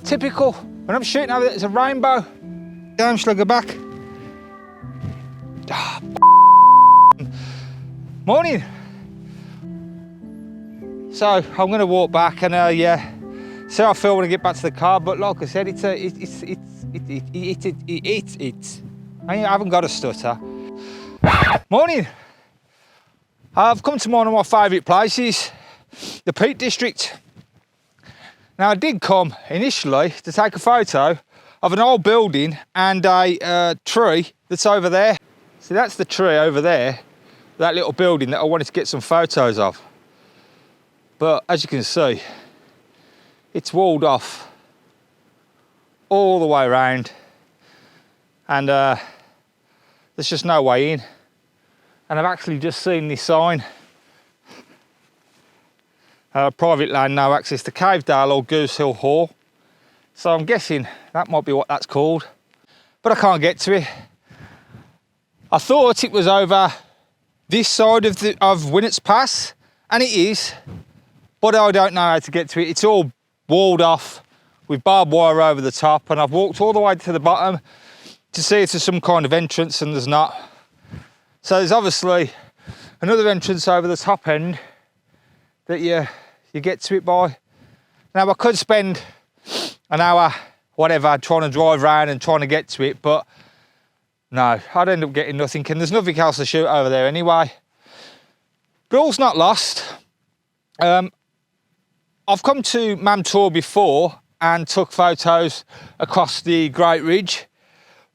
Typical. When I'm shooting over there, it's a rainbow. Damn slugger back. Ah, morning. So I'm going to walk back and yeah, see how I feel when I get back to the car. But like I said, I haven't got a stutter. Morning. I've come to one of my favourite places, the Peak District. Now I did come initially to take a photo of an old building and a tree that's over there. See, that's the tree over there, that little building that I wanted to get some photos of. But as you can see, it's walled off all the way around, and there's just no way in. And I've actually just seen this sign, private land, no access to Cavedale or Goose Hill Hall. So I'm guessing that might be what that's called, but I can't get to it. I thought it was over this side of Winnats Pass, and it is, but I don't know how to get to it. It's all walled off with barbed wire over the top, and I've walked all the way to the bottom to see if there's some kind of entrance, and there's not. So there's obviously another entrance over the top end that you get to it by. Now I could spend an hour, whatever, trying to drive around and trying to get to it, but no, I'd end up getting nothing, and there's nothing else to shoot over there anyway. But all's not lost. I've come to Mamtor before and took photos across the Great Ridge,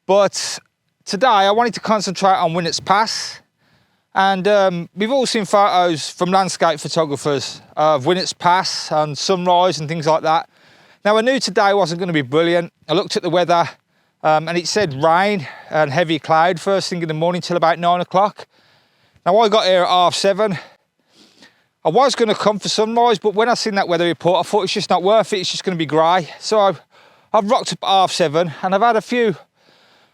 but today I wanted to concentrate on Winnats Pass. And we've all seen photos from landscape photographers of Winnats Pass and sunrise and things like that. Now I knew today wasn't going to be brilliant. I looked at the weather and it said rain and heavy cloud first thing in the morning till about 9 o'clock. Now I got here at 7:30. I was going to come for sunrise, but when I seen that weather report, I thought it's just not worth it. It's just going to be grey. So I've rocked up at 7:30, and I've had a few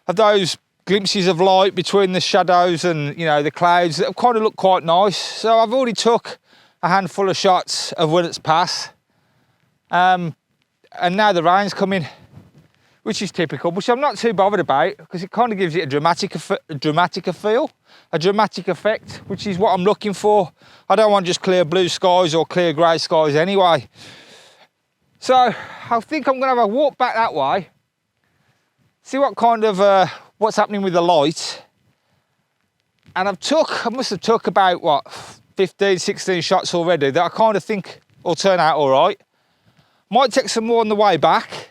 of those glimpses of light between the shadows and, you know, the clouds that have kind of looked quite nice. So I've already took a handful of shots of Winnats Pass, and now the rain's coming, which is typical, which I'm not too bothered about because it kind of gives it a dramatic effect, which is what I'm looking for. I don't want just clear blue skies or clear grey skies anyway. So I think I'm going to have a walk back that way, see what kind of what's happening with the light. And I must have took about, what, 15, 16 shots already that I kind of think will turn out all right. Might take some more on the way back,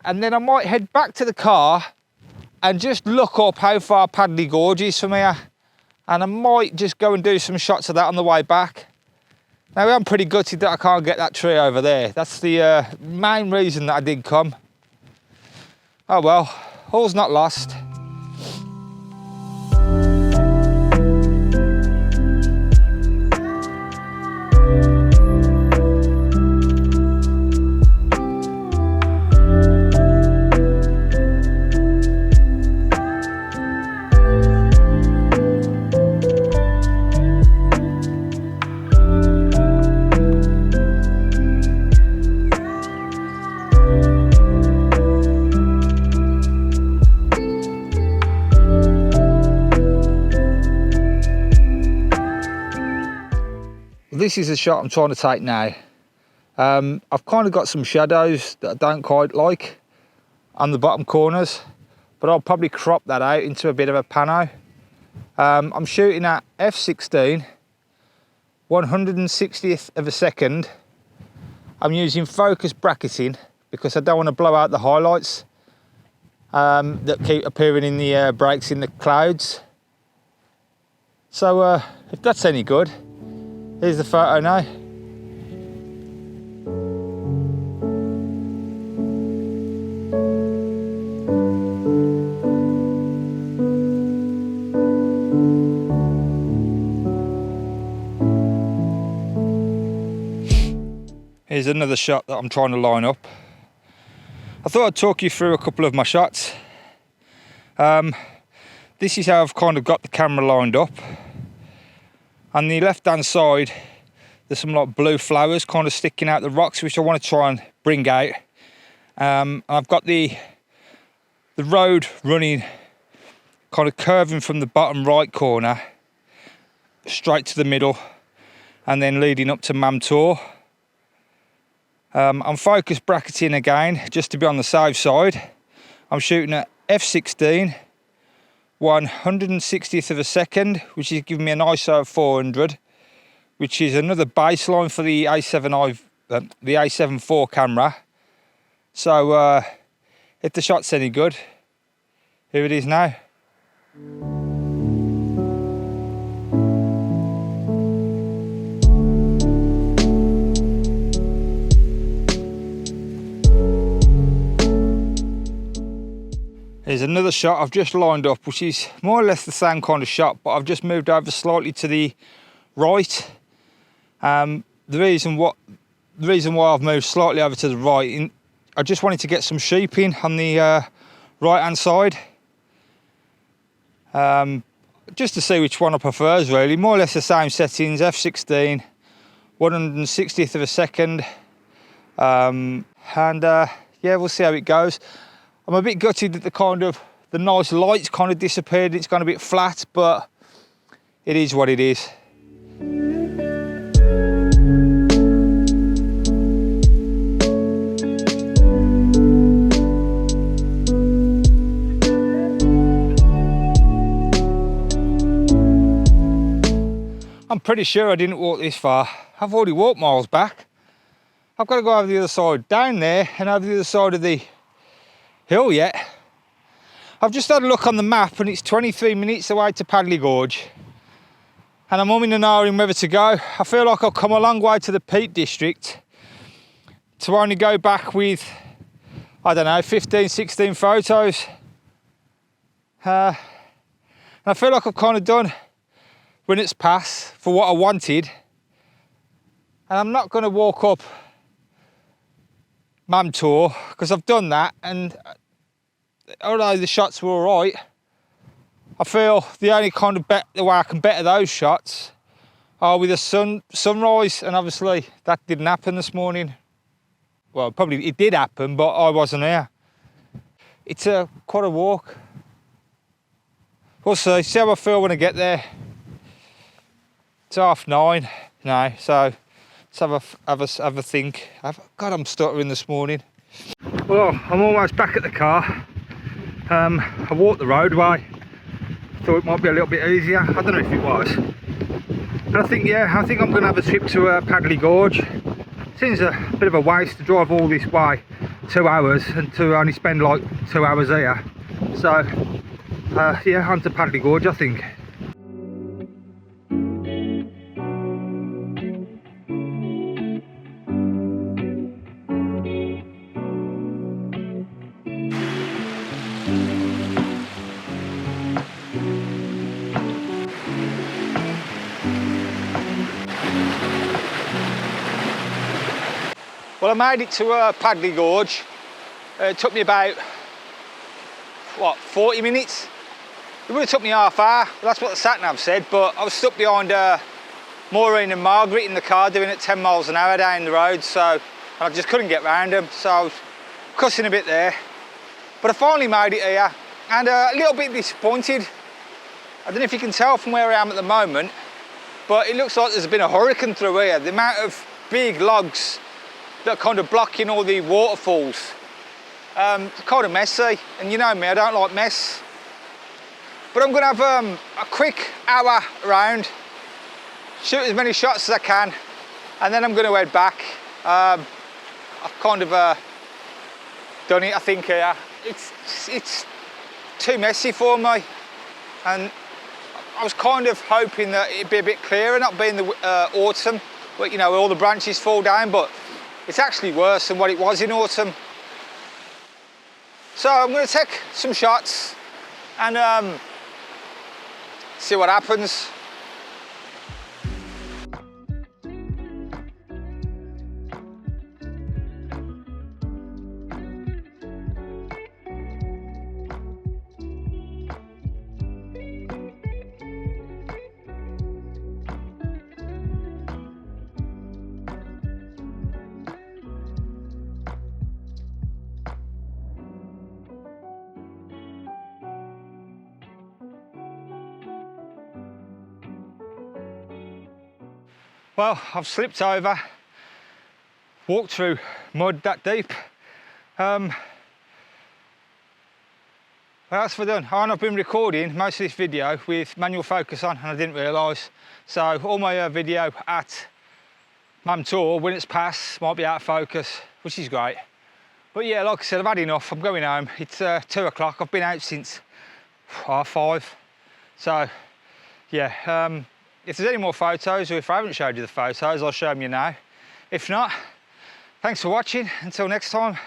and then I might head back to the car and just look up how far Padley Gorge is from here. And I might just go and do some shots of that on the way back. Now I'm pretty gutted that I can't get that tree over there. That's the main reason that I did come. Oh well, all's not lost. This is the shot I'm trying to take now. I've kind of got some shadows that I don't quite like on the bottom corners, but I'll probably crop that out into a bit of a pano. I'm shooting at f16, 160th of a second. I'm using focus bracketing because I don't want to blow out the highlights that keep appearing in the breaks in the clouds. So if that's any good, here's the photo now. Here's another shot that I'm trying to line up. I thought I'd talk you through a couple of my shots. This is how I've kind of got the camera lined up. On the left hand side there's some like blue flowers kind of sticking out the rocks, which I want to try and bring out, I've got the road running, kind of curving from the bottom right corner straight to the middle, and then leading up to Mamtor. I'm focus bracketing again, just to be on the safe side. I'm shooting at f16, 1/160th of a second, which is giving me an ISO of 400, which is another baseline for the the A7 IV camera. So if the shot's any good, here it is now. Here's another shot I've just lined up, which is more or less the same kind of shot, but I've just moved over slightly to the right. The reason why I've moved slightly over to the right, I just wanted to get some sheep in on the right hand side, just to see which one I prefers really. More or less the same settings, f16, 1/160th of a second, and yeah, we'll see how it goes. I'm a bit gutted that the nice lights kind of disappeared. It's gone a bit flat, but it is what it is. I'm pretty sure I didn't walk this far. I've already walked miles back. I've got to go over the other side, down there, and over the other side of the hill yet. I've just had a look on the map and it's 23 minutes away to Padley Gorge, and I'm umming and ahhing whether to go. I feel like I've come a long way to the Peak District to only go back with, I don't know, 15, 16 photos. And I feel like I've kind of done Winnats Pass for what I wanted, and I'm not going to walk up Mamtor because I've done that, and although the shots were all right, I feel the only kind of the way I can better those shots are with a sunrise, and obviously that didn't happen this morning. Well, probably it did happen, but I wasn't here. It's quite a walk. We'll see how I feel when I get there. It's 9:30 now, so let's have a think. God, I'm stuttering this morning. Well, I'm almost back at the car. I walked the roadway. Thought it might be a little bit easier. I don't know if it was. And I think I'm going to have a trip to Padley Gorge. Seems a bit of a waste to drive all this way, 2 hours, and to only spend like 2 hours here. So, yeah, on to Padley Gorge, I think. Well, I made it to Padley Gorge. It took me about, what, 40 minutes? It would have took me half hour, that's what the sat-nav said, but I was stuck behind Maureen and Margaret in the car doing it 10 miles an hour down the road, so I just couldn't get round them, so I was cussing a bit there. But I finally made it here, and a little bit disappointed. I don't know if you can tell from where I am at the moment, but it looks like there's been a hurricane through here. The amount of big logs that are kind of blocking all the waterfalls. It's kind of messy, and you know me, I don't like mess. But I'm gonna have a quick hour around, shoot as many shots as I can, and then I'm gonna head back. I've kind of done it, I think, here. It's too messy for me, and I was kind of hoping that it'd be a bit clearer, not being the autumn, but you know, all the branches fall down, but it's actually worse than what it was in autumn. So I'm going to take some shots and see what happens. Well, I've slipped over, walked through mud that deep. What else have I done? I've been recording most of this video with manual focus on and I didn't realise. So all my video at Mam Tour, Winnats Pass, might be out of focus, which is great. But yeah, like I said, I've had enough. I'm going home. It's 2 o'clock. I've been out since 5:30. So yeah, if there's any more photos, or if I haven't showed you the photos, I'll show them you now. If not, thanks for watching. Until next time.